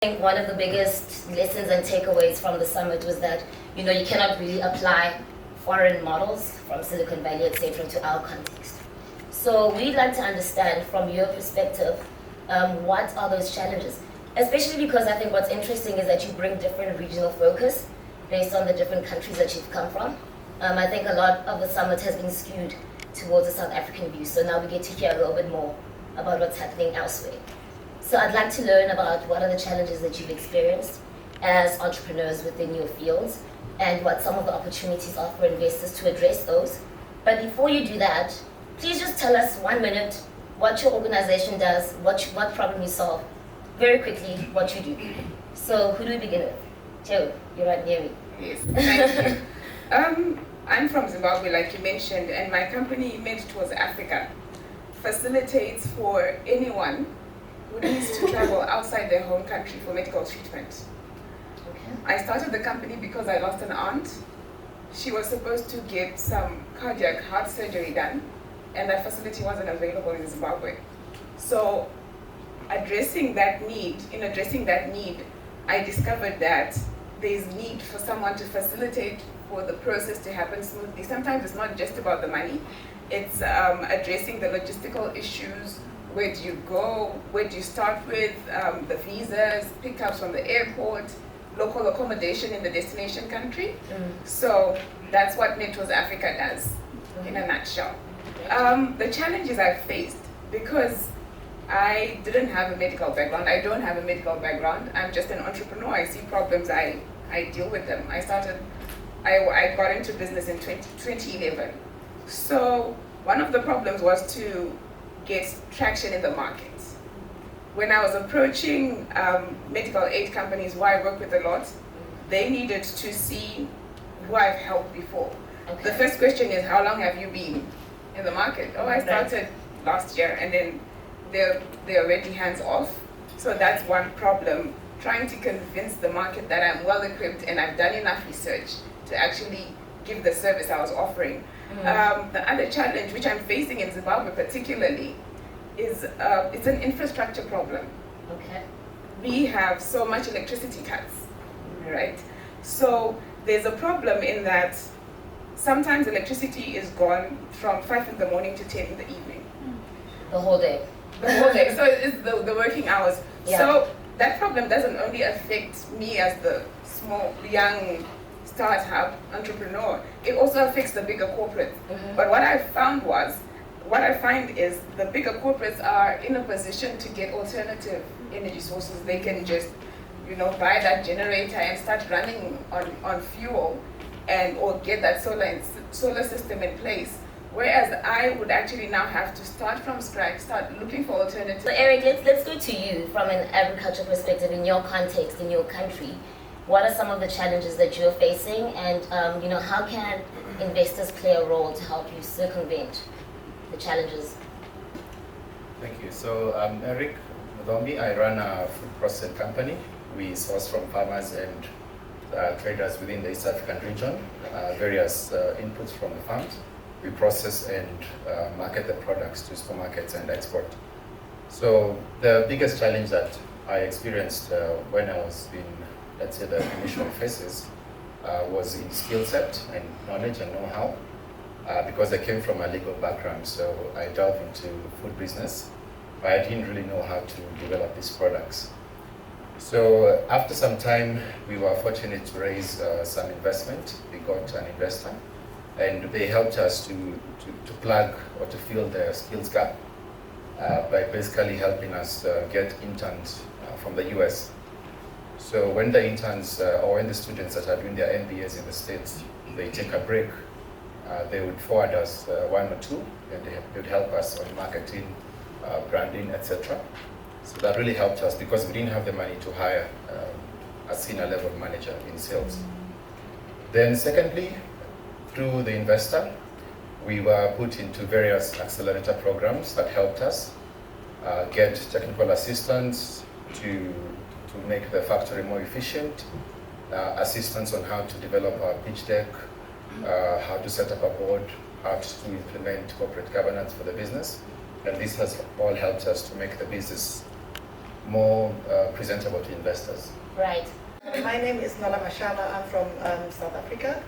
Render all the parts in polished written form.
I think one of the biggest lessons and takeaways from the summit was that you cannot really apply foreign models from Silicon Valley, etc., to our context. So we'd like to understand from your perspective, what are those challenges? Especially because I think what's interesting is that you bring different regional focus based on the different countries that you've come from. I think a lot of the summit has been skewed towards the South African view, so now we get to hear a little bit more about what's happening elsewhere. So I'd like to learn about what are the challenges that you've experienced as entrepreneurs within your fields and what some of the opportunities are for investors to address those. But before you do that, please just tell us 1 minute what your organization does, what problem you solve, very quickly what you do. So who do we begin with? Joe, you're right near me. Yes, thank you. I'm from Zimbabwe, like you mentioned, and my company, Meant Towards Africa, facilitates for anyone who needs to travel outside their home country for medical treatment. Okay. I started the company because I lost an aunt. She was supposed to get some cardiac heart surgery done, and that facility wasn't available in Zimbabwe. So in addressing that need, I discovered that there's need for someone to facilitate for the process to happen smoothly. Sometimes it's not just about the money, it's addressing the logistical issues. Where do you go? Where do you start with? The visas, pickups from the airport, local accommodation in the destination country. So that's what Meant Towards Africa does in a nutshell. The challenges I've faced, because I didn't have a medical background, I don't have a medical background, I'm just an entrepreneur. I see problems, I deal with them. I got into business in 2011. So one of the problems was to get traction in the market. When I was approaching medical aid companies who I work with a lot, they needed to see who I've helped before. Okay. The first question is, how long have you been in the market? Oh, I started last year, and then they're already hands off. So that's one problem, trying to convince the market that I'm well equipped and I've done enough research to actually give the service I was offering. The other challenge which I'm facing in Zimbabwe particularly is it's an infrastructure problem. Okay. We have so much electricity cuts, right? So there's a problem in that sometimes electricity is gone from 5 in the morning to 10 in the evening. The whole day. The whole day. So it's the working hours. Yeah. So that problem doesn't only affect me as the small, young startup entrepreneur, it also affects the bigger corporates. But what I find is the bigger corporates are in a position to get alternative energy sources. They can just, buy that generator and start running on fuel or get that solar system in place. Whereas I would actually now have to start from scratch, start looking for alternatives. So Eric, let's go to you from an agriculture perspective in your context, in your country. What are some of the challenges that you're facing, and how can investors play a role to help you circumvent the challenges? Thank you. So I'm Eric Mudombi. I run a food processing company. We source from farmers and traders within the East African region, various inputs from the farms. We process and market the products to supermarkets and export. So the biggest challenge that I experienced when I was in, let's say, the initial phases was in skill set and knowledge and know-how, because I came from a legal background, so I delved into food business, but I didn't really know how to develop these products. So after some time, we were fortunate to raise some investment. We got an investor, and they helped us to plug or to fill the skills gap by basically helping us get interns from the US. So when the interns or when the students that are doing their MBAs in the States, they take a break, they would forward us one or two, and they would help us on marketing, branding, etc. So that really helped us because we didn't have the money to hire a senior level manager in sales. Then secondly, through the investor, we were put into various accelerator programs that helped us get technical assistance to make the factory more efficient, assistance on how to develop our pitch deck, how to set up a board, how to implement corporate governance for the business. And this has all helped us to make the business more presentable to investors. Right. My name is Nola Mashaba. I'm from South Africa,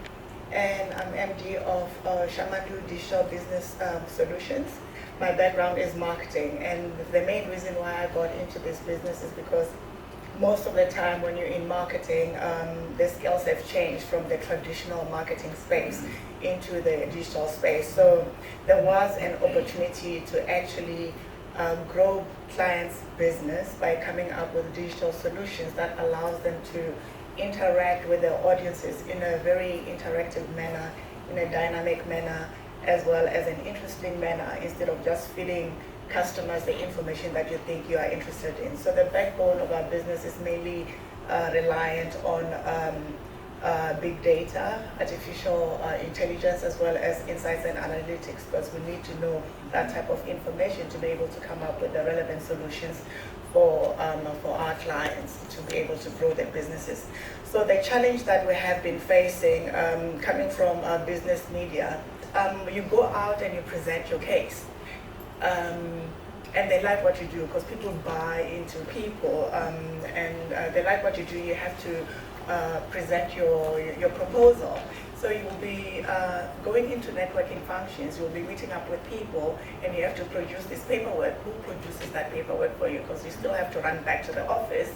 and I'm MD of Shamandu Digital Business Solutions. My background is marketing, and the main reason why I got into this business is because most of the time when you're in marketing, the skills have changed from the traditional marketing space into the digital space. So there was an opportunity to actually grow clients' business by coming up with digital solutions that allows them to interact with their audiences in a very interactive manner, in a dynamic manner, as well as an interesting manner, instead of just feeding customers the information that you think you are interested in. So the backbone of our business is mainly reliant on big data, artificial intelligence, as well as insights and analytics, because we need to know that type of information to be able to come up with the relevant solutions for our clients to be able to grow their businesses. So the challenge that we have been facing coming from business media, you go out and you present your case. And they like what you do because people buy into people, and they like what you do. You have to present your proposal. So you will be going into networking functions, you'll be meeting up with people, and you have to produce this paperwork. Who produces that paperwork for you? Because you still have to run back to the office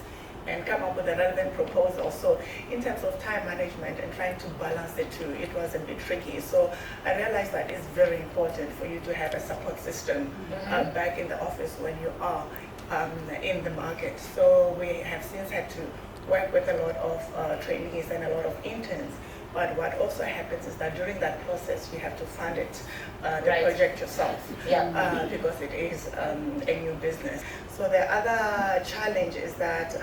and come up with a relevant proposal. So in terms of time management and trying to balance the two, it was a bit tricky. So I realized that it's very important for you to have a support system back in the office when you are in the market. So we have since had to work with a lot of trainees and a lot of interns. But what also happens is that during that process, you have to fund it, the project yourself, because it is a new business. So the other challenge is that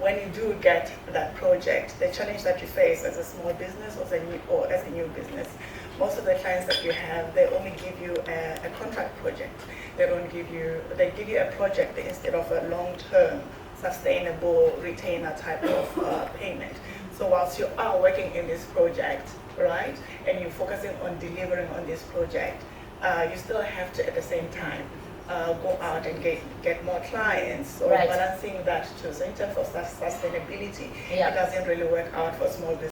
when you do get that project, the challenge that you face as a small business or as a new business, most of the clients that you have, they only give you a contract project. They give you a project instead of a long-term, sustainable retainer type of payment. So whilst you are working in this project, right, and you're focusing on delivering on this project, you still have to at the same time go out and get more clients. So balancing that too. So in terms of sustainability, it doesn't really work out for small business.